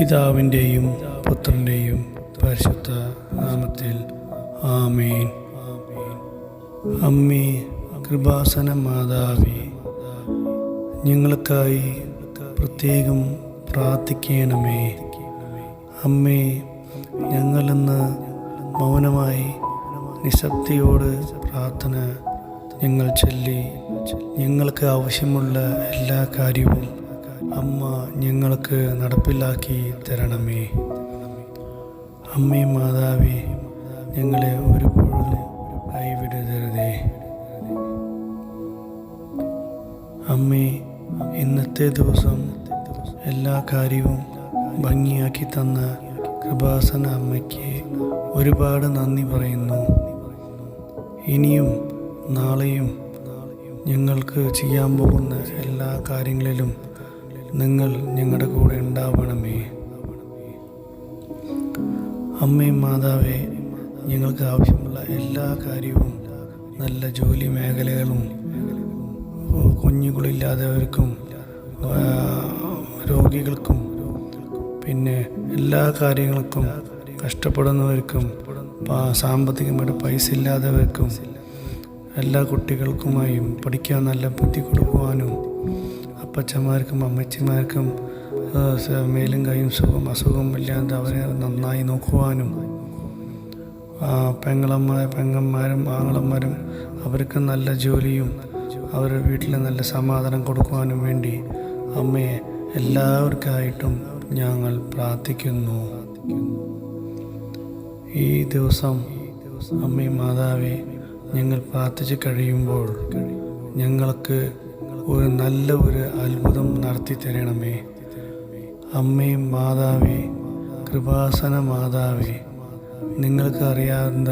പിതാവിൻ്റെയും പുത്രൻ്റെയും പരിശുദ്ധ നാമത്തിൽ ആമേൻ. അമ്മേ കൃപാസന മാതാവേ, ഞങ്ങൾക്കായി പ്രത്യേകം പ്രാർത്ഥിക്കണമേ. അമ്മേ, ഞങ്ങളിന്ന് മൗനമായി നിശബ്ദയോട് പ്രാർത്ഥന ഞങ്ങൾ ചൊല്ലി ഞങ്ങൾക്ക് ആവശ്യമുള്ള എല്ലാ കാര്യവും അമ്മ ഞങ്ങൾക്ക് നടപ്പിലാക്കി തരണമേ. അമ്മേ മാതാവേ, ഞങ്ങളെ ഒരുപോഴും കൈവിടരുതേ. അമ്മേ, ഇന്നത്തെ ദിവസം എല്ലാ കാര്യവും ഭംഗിയാക്കി തന്ന കൃപാസന അമ്മയ്ക്ക് ഒരുപാട് നന്ദി പറയുന്നു. ഇനിയും നാളെയും ഞങ്ങൾക്ക് ചെയ്യാൻ പോകുന്ന എല്ലാ കാര്യങ്ങളിലും നിങ്ങൾ ഞങ്ങളുടെ കൂടെ ഉണ്ടാവണമേ. അമ്മേ മാതാവേ, ഞങ്ങൾക്ക് ആവശ്യമുള്ള എല്ലാ കാര്യവും, നല്ല ജോലി മേഖലകളും, കുഞ്ഞുങ്ങളില്ലാത്തവർക്കും രോഗികൾക്കും, പിന്നെ എല്ലാ കാര്യങ്ങൾക്കും കഷ്ടപ്പെടുന്നവർക്കും, സാമ്പത്തികമായിട്ട് പൈസ ഇല്ലാത്തവർക്കും, എല്ലാ കുട്ടികൾക്കുമായും പഠിക്കാൻ നല്ല ബുദ്ധി കൊടുക്കുവാനും, അപ്പച്ചമാർക്കും അമ്മച്ചിമാർക്കും മേലും കൈയും അസുഖം ഇല്ലാതെ അവരെ നന്നായി നോക്കുവാനും, പെങ്ങന്മാരും ആങ്ങളന്മാരും അവർക്ക് നല്ല ജോലിയും അവരുടെ വീട്ടിൽ നല്ല സമാധാനം കൊടുക്കുവാനും വേണ്ടി അമ്മയെ എല്ലാവർക്കായിട്ടും ഞങ്ങൾ പ്രാർത്ഥിക്കുന്നു. ഈ ദിവസം അമ്മേ മാതാവേ, ഞങ്ങൾ പ്രാർത്ഥിച്ച് കഴിയുമ്പോൾ ഞങ്ങൾക്ക് നല്ല ഒരു അത്ഭുതം നടത്തി തരണമേ. അമ്മേ മാതാവേ, കൃപാസന മാതാവേ, നിങ്ങൾക്ക് അറിയാവുന്ന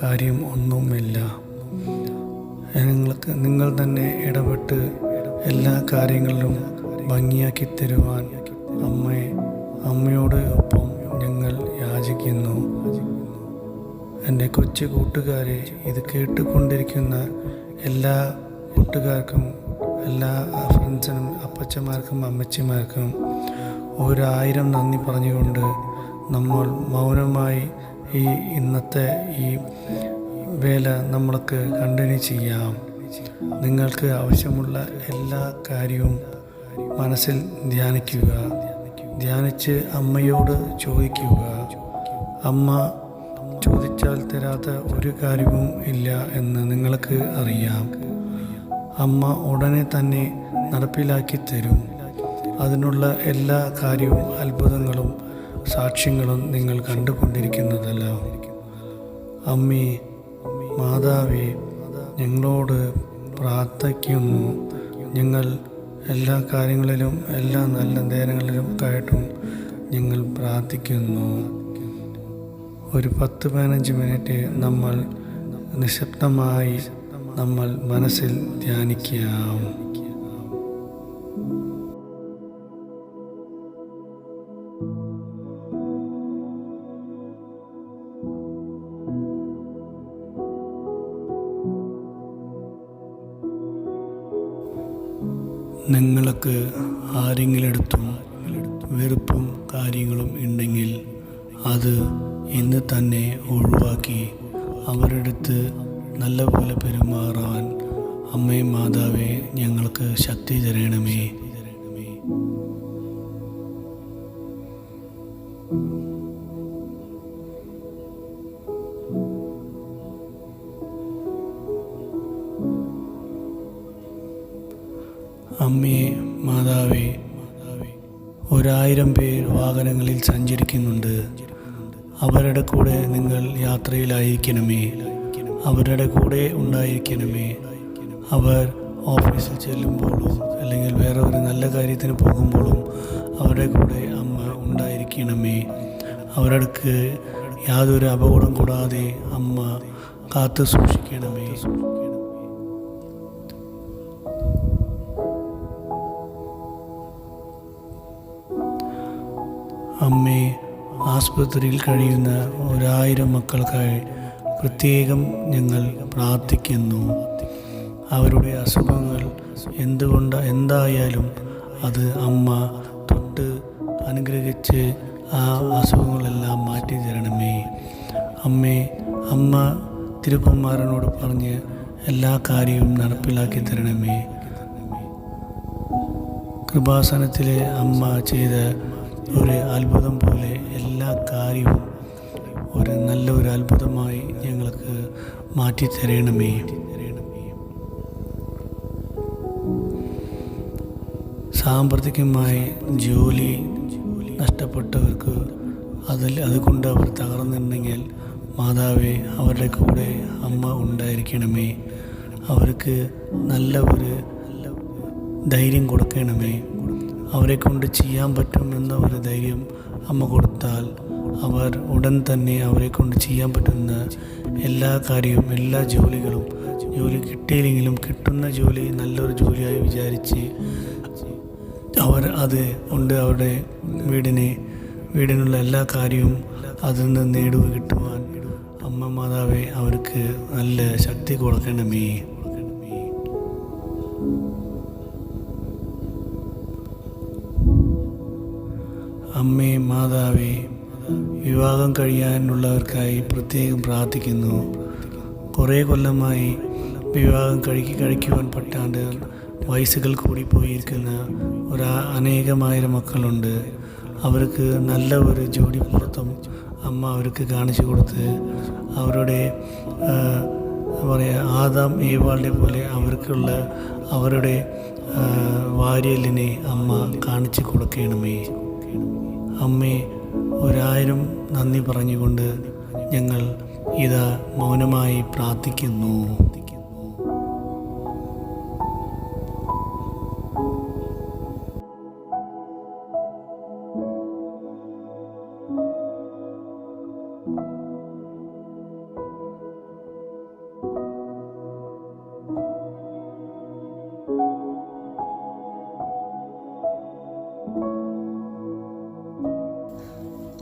കാര്യം ഒന്നുമില്ല. നിങ്ങൾ തന്നെ ഇടപെട്ട് എല്ലാ കാര്യങ്ങളിലും ഭംഗിയാക്കി തരുവാൻ അമ്മയോട് ഒപ്പം ഞങ്ങൾ യാചിക്കുന്നു. എൻ്റെ കൊച്ചു കൂട്ടുകാരെ, ഇത് കേട്ടുകൊണ്ടിരിക്കുന്ന എല്ലാ കൂട്ടുകാർക്കും, എല്ലാ ഫ്രണ്ട്സിനും, അപ്പച്ചമാർക്കും അമ്മച്ചിമാർക്കും 1000 നന്ദി പറഞ്ഞുകൊണ്ട് നമ്മൾ മൗനമായി ഇന്നത്തെ ഈ വേല നമ്മൾക്ക് കണ്ടിന്യൂ ചെയ്യാം. നിങ്ങൾക്ക് ആവശ്യമുള്ള എല്ലാ കാര്യവും മനസ്സിൽ ധ്യാനിക്കുക. ധ്യാനിച്ച് അമ്മയോട് ചോദിക്കുക. അമ്മ ചോദിച്ചാൽ തരാത്ത ഒരു കാര്യവും ഇല്ല എന്ന് നിങ്ങൾക്ക് അറിയാം. അമ്മ ഉടനെ തന്നെ നടപ്പിലാക്കി തരും. അതിനുള്ള എല്ലാ കാര്യവും, അത്ഭുതങ്ങളും സാക്ഷ്യങ്ങളും നിങ്ങൾ കണ്ടുകൊണ്ടിരിക്കുന്നതല്ലോ. അമ്മേ മാതാവേ, ഞങ്ങളോട് പ്രാർത്ഥിക്കുന്നു. ഞങ്ങൾ എല്ലാ കാര്യങ്ങളിലും, എല്ലാ നല്ല നേരങ്ങളിലും ആയിട്ടും ഞങ്ങൾ പ്രാർത്ഥിക്കുന്നു. ഒരു 10-15 മിനിറ്റ് നമ്മൾ നിശബ്ദമായി നമ്മൾ മനസ്സിൽ ധ്യാനിക്കാം. നിങ്ങൾക്ക് ആരെങ്കിലെടുത്തും വെറുപ്പും കാര്യങ്ങളും ഉണ്ടെങ്കിൽ അത് ഇന്ന് തന്നെ ഒഴിവാക്കി അവരെടുത്ത് നല്ലപോലെ പെരുമാറാൻ അമ്മേ മാതാവേ, ഞങ്ങൾക്ക് ശക്തി തരണമേ. അമ്മേ മാതാവേ, 1000 പേർ വാഹനങ്ങളിൽ സഞ്ചരിക്കുന്നുണ്ട്. അവരുടെ കൂടെ നിങ്ങൾ യാത്രയിലായിരിക്കണമേ. അവരുടെ കൂടെ ഉണ്ടായിരിക്കണമേ. അവർ ഓഫീസിൽ ചെല്ലുമ്പോഴും അല്ലെങ്കിൽ വേറെ ഒരു നല്ല കാര്യത്തിന് പോകുമ്പോഴും അവരുടെ കൂടെ അമ്മ ഉണ്ടായിരിക്കണമേ. അവർക്ക് യാതൊരു അപകടം കൂടാതെ അമ്മ കാത്തു സൂക്ഷിക്കണമേ. അമ്മേ, ആസ്പത്രിയിൽ കഴിയുന്ന 1000 മക്കൾക്കായി പ്രത്യേകം ഞങ്ങൾ പ്രാർത്ഥിക്കുന്നു. അവരുടെ അസുഖങ്ങൾ എന്തായാലും അത് അമ്മ തൊട്ട് അനുഗ്രഹിച്ച് ആ അസുഖങ്ങളെല്ലാം മാറ്റി തരണമേ. അമ്മ തിരുക്കുമാരനോട് പറഞ്ഞ് എല്ലാ കാര്യവും നടപ്പിലാക്കി തരണമേ. കൃപാസനത്തിലെ അമ്മ ചെയ്ത ഒരു അത്ഭുതം പോലെ എല്ലാ കാര്യവും നല്ലൊരു അത്ഭുതമായി ഞങ്ങൾക്ക് മാറ്റിത്തരണമേ. സാമ്പത്തികമായി ജോലി നഷ്ടപ്പെട്ടവർക്ക് അതുകൊണ്ട് അവർ തകർന്നിട്ടുണ്ടെങ്കിൽ മാതാവേ, അവരുടെ കൂടെ അമ്മ ഉണ്ടായിരിക്കണമേ. അവർക്ക് നല്ല ഒരു ധൈര്യം കൊടുക്കണമേ. അവരെ കൊണ്ട് ചെയ്യാൻ പറ്റുമെന്ന ഒരു ധൈര്യം അമ്മ കൊടുത്താൽ അവർ ഉടൻ തന്നെ അവരെ കൊണ്ട് ചെയ്യാൻ പറ്റുന്ന എല്ലാ കാര്യവും, എല്ലാ ജോലി കിട്ടിയില്ലെങ്കിലും കിട്ടുന്ന ജോലി നല്ലൊരു ജോലിയായി വിചാരിച്ച് അവർ അത് കൊണ്ട് അവരുടെ വീടിനുള്ള എല്ലാ കാര്യവും അതിൽ നിന്ന് കിട്ടുവാൻ അമ്മ മാതാവേ അവർക്ക് നല്ല ശക്തി കൊടുക്കണമേ. അമ്മേ മാതാവേ, വിവാഹം കഴിയാനുള്ളവർക്കായി പ്രത്യേകം പ്രാർത്ഥിക്കുന്നു. കുറേ കൊല്ലമായി വിവാഹം കഴിക്കുവാൻ പറ്റാണ്ട് വയസ്സുകൾ കൂടിപ്പോയിരിക്കുന്ന അനേകമായിരം മക്കളുണ്ട്. അവർക്ക് നല്ല ഒരു ജോഡി പുറത്തും അമ്മ അവർക്ക് കാണിച്ചു കൊടുത്ത് അവരുടെ ആദാം ഏവാളുടെ പോലെ അവരുടെ വാര്യലിനെ അമ്മ കാണിച്ചു കൊടുക്കണമേ. അമ്മേ, 1000 നന്ദി പറഞ്ഞുകൊണ്ട് ഞങ്ങൾ ഇതാ മൗനമായി പ്രാർത്ഥിക്കുന്നു.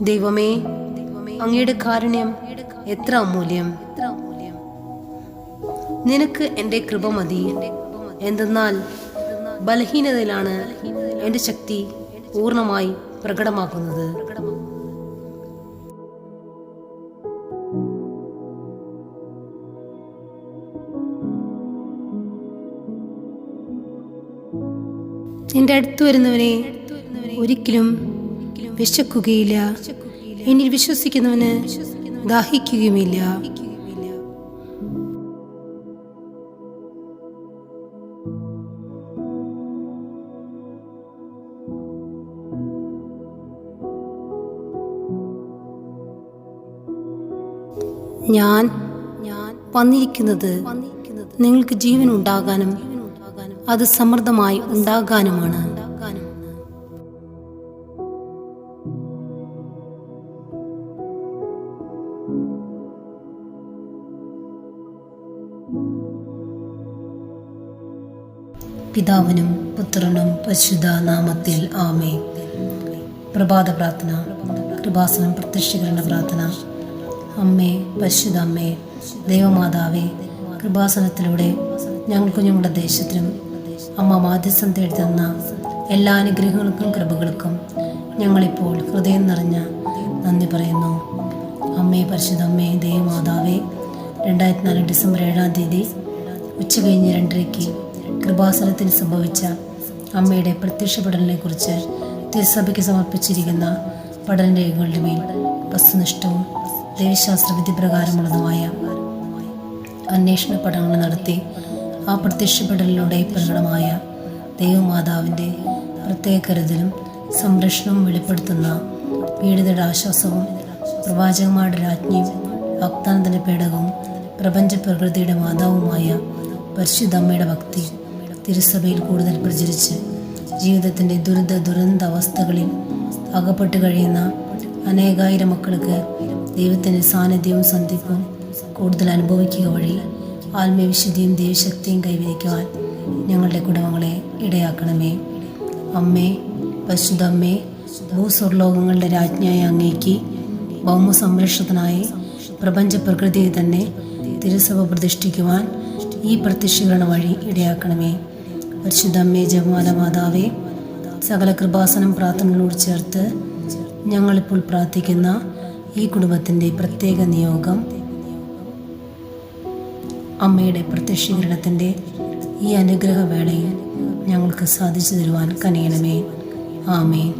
ദൈവമേ, അങ്ങയുടെ കാരുണ്യം എത്ര അമൂല്യം. നിനക്ക് എൻ്റെ കൃപ മതി. എന്തെന്നാൽ ബലഹീനതയിലാണ് എൻ്റെ ശക്തി പൂർണ്ണമായി പ്രകടമാക്കുന്നത്. എൻ്റെ അടുത്ത് വരുന്നവനെ ഒരിക്കലും വിശക്കുകയില്ല. എന്നിൽ വിശ്വസിക്കുന്നവന് ദാഹിക്കുകയുമില്ല. ഞാൻ വന്നിരിക്കുന്നത് നിങ്ങൾക്ക് ജീവൻ ഉണ്ടാകാനും അത് സമൃദ്ധമായി ഉണ്ടാകാനുമാണ്. പിതാവിനും പുത്രനും പരിശുദ്ധ നാമത്തിൽ ആമേൻ. പ്രഭാത പ്രാർത്ഥന. കൃപാസനം പ്രത്യക്ഷീകരണ പ്രാർത്ഥന. അമ്മേ, പരിശുദ്ധ അമ്മേ, ദൈവമാതാവേ, കൃപാസനത്തിലൂടെ ഞങ്ങൾക്കും ഞങ്ങളുടെ ദേശത്തിനും അമ്മ മാധ്യസ്ഥം തേടി തന്ന എല്ലാ അനുഗ്രഹങ്ങൾക്കും കൃപകൾക്കും ഞങ്ങളിപ്പോൾ ഹൃദയം നിറഞ്ഞ നന്ദി പറയുന്നു. അമ്മേ, പരിശുദ്ധ അമ്മേ, ദൈവമാതാവേ, 2004 ഡിസംബർ 7-ാം തീയതി ഉച്ചകഴിഞ്ഞ് 2:30 കൃപാസനത്തിൽ സംഭവിച്ച അമ്മയുടെ പ്രത്യക്ഷപ്പെടലിനെക്കുറിച്ച് തിരുസഭയ്ക്ക് സമർപ്പിച്ചിരിക്കുന്ന പഠനരേഖകളുടെ മേൽ വസ്തുനിഷ്ഠവും ദൈവശാസ്ത്ര വിധിപ്രകാരമുള്ളതുമായ അന്വേഷണ പഠനങ്ങൾ നടത്തി ആ പ്രത്യക്ഷപ്പെടലിലൂടെ പ്രകടമായ ദൈവമാതാവിൻ്റെ പ്രത്യേക കരുതലും സംരക്ഷണവും വെളിപ്പെടുത്തുന്ന പീഡിതരുടെ ആശ്വാസവും പ്രവാചകന്മാരുടെ രാജ്ഞിയും വാഗ്ദാനത്തിൻ്റെ പേടകവും പ്രപഞ്ച പ്രകൃതിയുടെ മാതാവുമായ പരിശുദ്ധ അമ്മയുടെ ഭക്തി തിരുസഭയിൽ കൂടുതൽ പ്രചരിച്ച് ജീവിതത്തിൻ്റെ ദുരന്ത അവസ്ഥകളിൽ അകപ്പെട്ട് കഴിയുന്ന അനേകായിരം മക്കൾക്ക് ദൈവത്തിൻ്റെ സാന്നിധ്യവും സന്ധിപ്പും കൂടുതൽ അനുഭവിക്കുക വഴി ആത്മീയവിശുദ്ധിയും ദൈവശക്തിയും കൈവരിക്കുവാൻ ഞങ്ങളുടെ കുടുംബങ്ങളെ ഇടയാക്കണമേ. അമ്മേ, പരിശുദ്ധ അമ്മേ, ഭൂസ്വർലോകങ്ങളുടെ രാജ്ഞിയായ അങ്ങേക്ക് ഭൗമ സംരക്ഷണത്തിനായി പ്രപഞ്ച പ്രകൃതിയെ തന്നെ തിരുസഭ പ്രതിഷ്ഠിക്കുവാൻ ഈ പ്രത്യക്ഷീകരണ വഴി ഇടയാക്കണമേ. പരിശുദ്ധ അമ്മേ, ജപമാല മാതാവേ, സകല കൃപാസനം പ്രാർത്ഥനകളോട് ചേർത്ത് ഞങ്ങളിപ്പോൾ പ്രാർത്ഥിക്കുന്ന ഈ കുടുംബത്തിൻ്റെ പ്രത്യേക നിയോഗം അമ്മയുടെ പ്രത്യക്ഷീകരണത്തിൻ്റെ ഈ അനുഗ്രഹവേളയിൽ ഞങ്ങൾക്ക് സാധിച്ചു തരുവാൻ കനിയണമേ. ആമേൻ.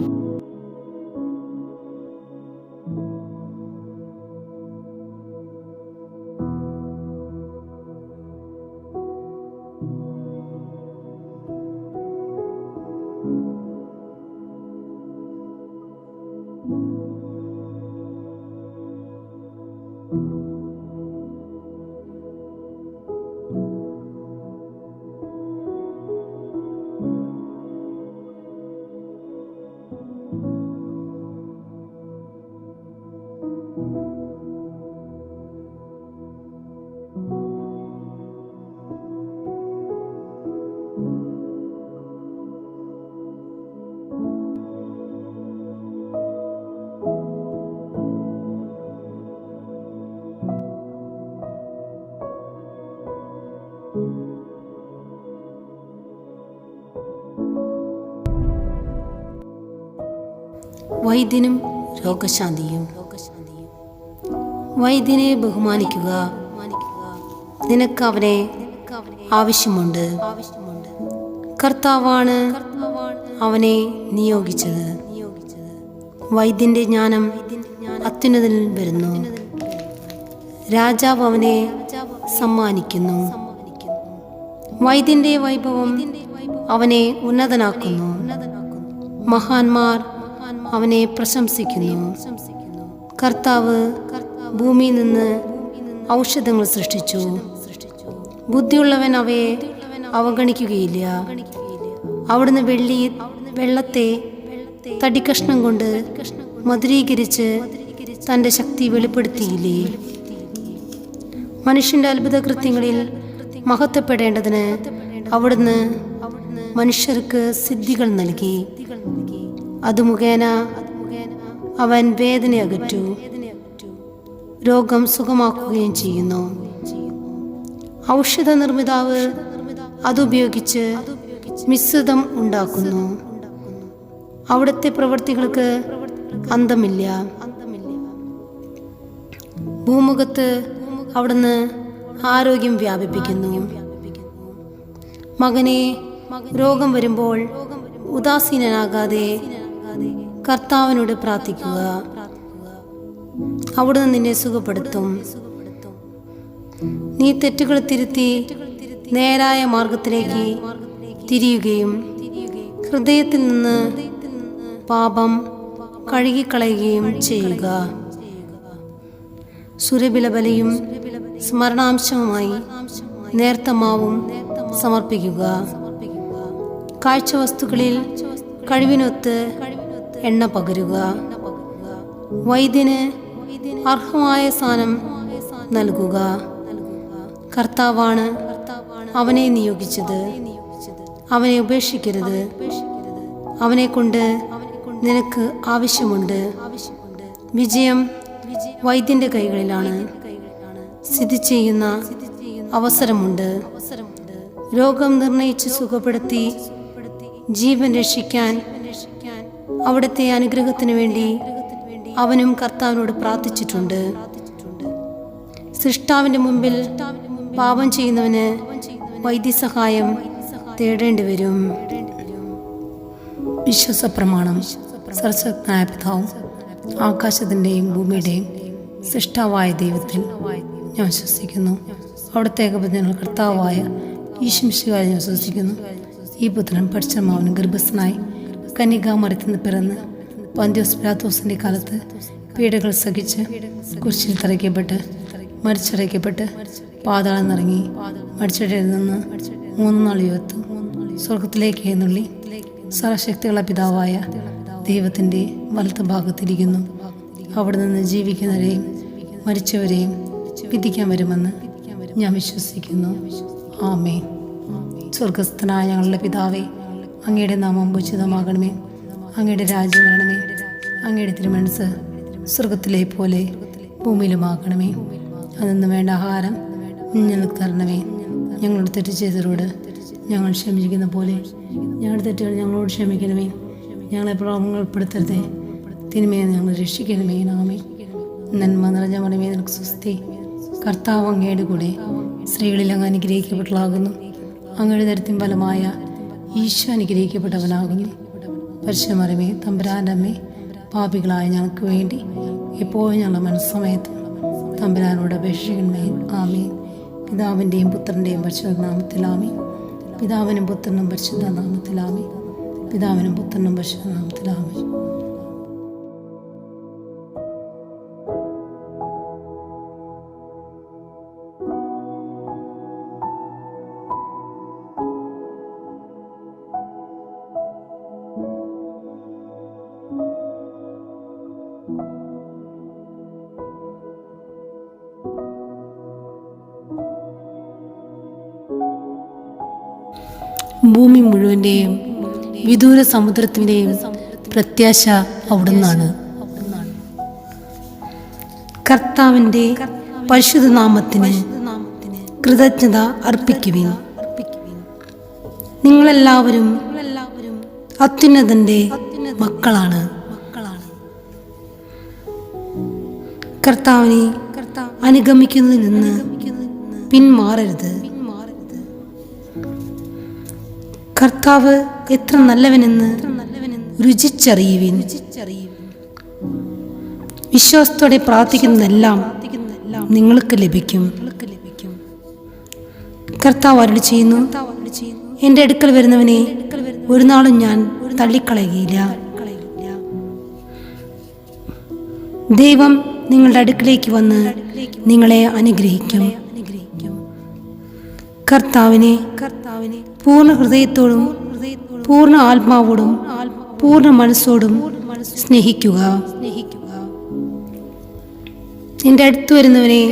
വൈദ്യനും രോഗശാന്തിയും. വൈദ്യനെ ബഹുമാനിക്കുക, നിനക്ക് അവനെ ആവശ്യമുണ്ട്. കർത്താവാണ് അവനെ നിയോഗിച്ചത്. വൈദ്യന്റെ ജ്ഞാനം അത്യുന്നതനിൽ വരുന്നു. രാജാവ് അവനെ സമ്മാനിക്കുന്നു. വൈദ്യന്റെ വൈഭവം അവനെ ഉന്നതനാക്കുന്നു. മഹാന്മാർ അവനെ പ്രശംസിക്കുന്നു. കർത്താവ് ഭൂമിയിൽ നിന്ന് ഔഷധങ്ങൾ സൃഷ്ടിച്ചു. ബുദ്ധിയുള്ളവൻ അവയെ അവഗണിക്കുകയില്ല. അവിടുന്ന് വെള്ളത്തെ തടിക്കഷ്ണം കൊണ്ട് മധുരീകരിച്ച് തൻ്റെ ശക്തി വെളിപ്പെടുത്തിയില്ലേ? മനുഷ്യൻ്റെ അത്ഭുത കൃത്യങ്ങളിൽ മഹത്വപ്പെടേണ്ടതിന് അവിടുന്ന് മനുഷ്യർക്ക് സിദ്ധികൾ നൽകി. അത് മുഖേന അവൻ വേദന അകറ്റു, രോഗം സുഖമാക്കുകയും ചെയ്യുന്നു. ഔഷധ നിർമ്മിതാവ് അതുപയോഗിച്ച് മിശ്രിതം ഉണ്ടാക്കുന്നു. അവിടുത്തെ പ്രവൃത്തികൾക്ക് അന്തമില്ല. ഭൂമുഖത്ത് അവിടുന്ന് ആരോഗ്യം വ്യാപിപ്പിക്കുന്നു. മകനെ, രോഗം വരുമ്പോൾ ഉദാസീനനാകാതെ കർത്താവിനോട് പ്രാർത്ഥിക്കുക. അവിടുന്ന് നിന്നെ സുഖപ്പെടുത്തും. നീ തെറ്റുകൾ തിരുത്തി നേരായ മാർഗത്തിലേക്ക് തിരിയുകയും ഹൃദയത്തിൽ നിന്ന് പാപം കഴുകിക്കളയുകയും ചെയ്യുക. സുരബിലബലിയും സ്മരണാംശവുമായി നേർത്ത മാവും സമർപ്പിക്കുക. കാഴ്ചവസ്തുക്കളിൽ കഴിവിനൊത്ത് എണ്ണ പകരുക. വൈദ്യന് അർഹമായ സ്ഥാനം നൽകുക. കർത്താവാണ് അവനെ നിയോഗിച്ചത്. അവനെ ഉപേക്ഷിക്കരുത്. അവനെ കൊണ്ട് നിനക്ക് ആവശ്യമുണ്ട്. വിജയം വൈദ്യന്റെ കൈകളിലാണ്. സ്ഥിതി ചെയ്യുന്ന അവസരമുണ്ട്. രോഗം നിർണയിച്ച് സുഖപ്പെടുത്തി ജീവൻ രക്ഷിക്കാൻ അവിടുത്തെ അനുഗ്രഹത്തിനു വേണ്ടി അവനും കർത്താവിനോട് പ്രാർത്ഥിച്ചിട്ടുണ്ട്. സൃഷ്ടാവിന്റെ മുമ്പിൽ പാപം ചെയ്യുന്നവന് വൈദ്യസഹായം തേടേണ്ടി വരും. വിശ്വാസപ്രമാണം. സർവശക്തനായ പിതാവും ആകാശത്തിൻ്റെയും ഭൂമിയുടെയും സൃഷ്ടാവായ ദൈവത്തിൽ ഞാൻ വിശ്വസിക്കുന്നു. അവിടുത്തെ ഏകപുത്രൻ കർത്താവായ ഈശോ മിശിഹായിൽ ഞാൻ വിശ്വസിക്കുന്നു. ഈ പുത്രൻ പരിശുദ്ധാത്മാവിന് ഗർഭസ്ഥനായി കന്യകാമറിയത്തിൽ നിന്ന് പിറന്ന് പന്തിയോസ് പിലാത്തോസിന്റെ കാലത്ത് പീഡകൾ സഹിച്ച് കുരിശിൽ തറയ്ക്കപ്പെട്ട് മരിച്ചടയ്ക്കപ്പെട്ട് പാതാളം നിറങ്ങി മരിച്ചടയിൽ നിന്ന് 3 നാൾ ഉയർത്തു സ്വർഗത്തിലേക്ക് എഴുന്നള്ളി സർവശക്തിയുള്ള പിതാവായ ദൈവത്തിൻ്റെ വലത്ത് ഭാഗത്തിരിക്കുന്നു. അവിടെ നിന്ന് ജീവിക്കുന്നവരെയും മരിച്ചവരെയും വിധിക്കാൻ വരുമെന്ന് ഞാൻ വിശ്വസിക്കുന്നു. ആമേൻ. സ്വർഗസ്ഥനായ ഞങ്ങളുടെ പിതാവേ, അങ്ങയുടെ നാമം ഉചിതമാകണമേ. അങ്ങയുടെ രാജ്യം വരണമേ. അങ്ങയുടെ തിരുമനസ്സ് സ്വർഗത്തിലെ പോലെ ഭൂമിയിലുമാകണമേ. അതിന്ന് വേണ്ട ആഹാരം ഞങ്ങൾക്ക് തരണമേ. ഞങ്ങളുടെ തെറ്റ് ചെയ്തവരോട് ഞങ്ങൾ ക്ഷമിക്കുന്ന പോലെ ഞങ്ങളുടെ തെറ്റുകൾ ഞങ്ങളോട് ക്ഷമിക്കണമേ. ഞങ്ങളെ പ്രലോഭനങ്ങളിൽ ഉൾപ്പെടുത്തരുതേ, തിന്മയെ ഞങ്ങൾ രക്ഷിക്കണമേ. ആമേൻ. നന്മ നിറഞ്ഞ മറിയമേ, നിനക്ക് സ്വസ്തി. കർത്താവ് അങ്ങയുടെ കൂടെ സ്ത്രീകളിൽ അങ്ങ് അനുഗ്രഹിക്കപ്പെട്ടവളാകുന്നു. അങ്ങയുടെ ദരിദ്രം ഫലമായ ഈശോ അനുഗ്രഹിക്കപ്പെട്ടവനാകുന്നു. പരിശുദ്ധ മറിയമേ, തമ്പുരാൻ്റെ അമ്മേ, പാപികളായ ഞങ്ങൾക്ക് വേണ്ടി എപ്പോഴും ഞങ്ങളുടെ മനസ്സമയത്ത് തമ്പുരാനോട് അപേക്ഷിക്കണമേ. ആമേൻ. പിതാവിൻ്റെയും പുത്രൻ്റെയും പരിശുദ്ധ നാമത്തിൽ ആമേൻ. പിതാവിനും പുത്രനും പരിശുദ്ധ നാമത്തിൽ ആമേൻ. പിതാവിനും പുത്രനും പരിശുദ്ധ നാമത്തിൽ ആമേൻ. ഭൂമി മുഴുവൻ്റെയും വിദൂര സമുദ്രത്തിൻ്റെയും പ്രത്യാശ അവിടുന്നാണ്. കർത്താവിൻ്റെ പരിശുദ്ധ നാമത്തിന് കൃതജ്ഞത അർപ്പിക്കുവിൻ. നിങ്ങളെല്ലാവരും അത്യുന്നതൻ്റെ മക്കളാണ്. കർത്താവിനെ അനുഗമിക്കുന്നതിൽ നിന്ന് പിന്മാറരുത്. കർത്താവ് എത്ര നല്ലവനെന്ന് രുചിച്ചറിയുവിൻ. വിശ്വാസത്തോടെ പ്രാർത്ഥിക്കുന്നതെല്ലാം നിങ്ങൾക്ക് ലഭിക്കും. കർത്താവ് അരുളി ചെയ്യുന്നു, എൻ്റെ അടുക്കൽ വരുന്നവനെ ഒരു നാളും ഞാൻ തള്ളിക്കളയുകയില്ല. ദൈവം നിങ്ങളുടെ അടുക്കിലേക്ക് വന്ന് നിങ്ങളെ അനുഗ്രഹിക്കും. കർത്താവിനെ പൂർണ്ണ ഹൃദയത്തോടും പൂർണ്ണ ആത്മാവോടും പൂർണ്ണ മനസ്സോടും സ്നേഹിക്കുക. എൻ്റെ അടുത്ത് വരുന്നവനെ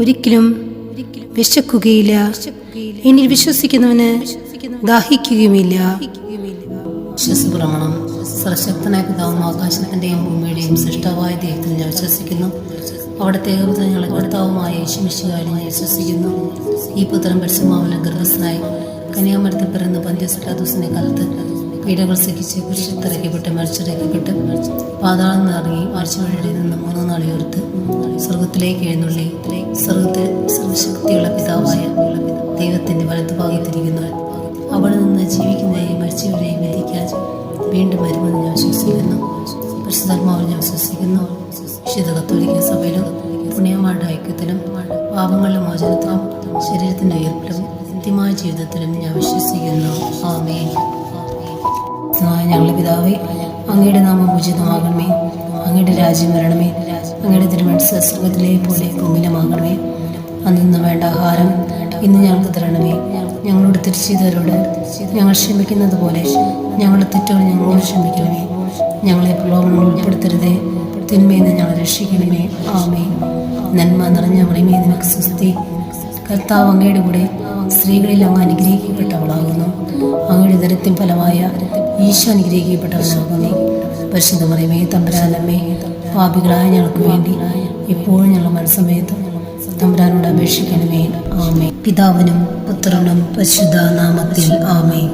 ഒരിക്കലും വിശക്കുകയില്ല. എന്നിൽ വിശ്വസിക്കുന്നവന് ദാഹിക്കുകയുമില്ല. വിശ്വസപ്രമാണം. സർവശക്തനായ പിതാവും ആകാശത്തിൻ്റെയും ഭൂമിയുടെയും സൃഷ്ടാവായ ദൈവത്തിൽ ഞാൻ വിശ്വസിക്കുന്നു. അവിടുത്തെ ഏകപുത്രനായ കർത്താവുമായ യേശു മിശിഹായിൽ ഞാൻ വിശ്വസിക്കുന്നു. ഈ പുത്രൻ പരിശുദ്ധാത്മാവിനാൽ ഗർഭസ്ഥനായി കന്യാമരത്തിൽ പിറന്ന് പന്തിയോസ് പിലാത്തോസിന്റെ കാലത്ത് പീഡകൾ സഹിച്ച് കുരിശിൽ മരിച്ചിറക്കപ്പെട്ട് പാതാളം നിറങ്ങി മരിച്ചവരുടെ നിന്ന് 3 നാൾ ഉയർത്ത് സ്വർഗത്തിലേക്ക് എഴുന്നള്ളി സ്വർഗത്തിൽ സർവശക്തിയുള്ള പിതാവായ ദൈവത്തിന്റെ വലത്തുഭാഗത്തിരിക്കുന്നു. അവിടെ നിന്ന് ജീവിക്കുന്നവരെയും മരിച്ചവരെയും വിധിക്കാൻ വീണ്ടും വരുമെന്ന് ഞാൻ വിശ്വസിക്കുന്നു. പരിശുദ്ധാത്മാവിൽ ഞാൻ വിശ്വസിക്കുന്നു. വിശുദ്ധ കത്തോലിക്ക സഭയിലും പുണ്യന്മാരുടെ ഐക്യത്തിലും പാപങ്ങളുടെ മോചനത്തിലും ശരീരത്തിന്റെ ഉയർപ്പിലും നിത്യമായ ജീവിതത്തിലും ഞാൻ വിശ്വസിക്കുന്നു. ആമേൻ. ഞങ്ങളുടെ പിതാവേ, അങ്ങയുടെ നാമം പൂജിതമാകണമേ. അങ്ങയുടെ രാജ്യം വരണമേ. അങ്ങയുടെ തിരുമനസ്സ് സ്വർഗ്ഗത്തിലെ പോലെ ഭൂമിയിലുമാകണമേ. അന്നു വേണ്ട ആഹാരം ഇന്ന് ഞങ്ങൾക്ക് തരണമേ. ഞങ്ങളോട് തെറ്റ് ചെയ്തവരോട് ഞങ്ങൾ ക്ഷമിക്കുന്നത് പോലെ ഞങ്ങളുടെ തെറ്റുകൾ ഞങ്ങളോട് ക്ഷമിക്കണമേ. ഞങ്ങളെ പ്രലോഭനങ്ങളിൽ ഉൾപ്പെടുത്തരുതേ, തിന്മയിൽ നിന്ന് ഞങ്ങളെ രക്ഷിക്കണമേ. ആമേൻ. നന്മ നിറഞ്ഞ മറിയമേ, നിനക്ക് സ്വസ്തി. കർത്താവ് അങ്ങയുടെ കൂടെ സ്ത്രീകളിൽ അങ്ങ് അനുഗ്രഹിക്കപ്പെട്ടവളാകുന്നു. അങ്ങയുടെ ദരിദ്രം ഫലമായ ഈശോ അനുഗ്രഹിക്കപ്പെട്ടവനാകുന്നു. പരിശുദ്ധ മറിയമേ, തമ്പുരാന്റെ അമ്മേ, പാപികളായ ഞങ്ങൾക്ക് വേണ്ടി എപ്പോഴും ഞങ്ങളുടെ മനസ്സമയത്തും തമ്പുരാനോട് അപേക്ഷിക്കണമേ. ആമേൻ. പിതാവിനും പുത്രനും പരിശുദ്ധ നാമത്തിൽ ആമേൻ.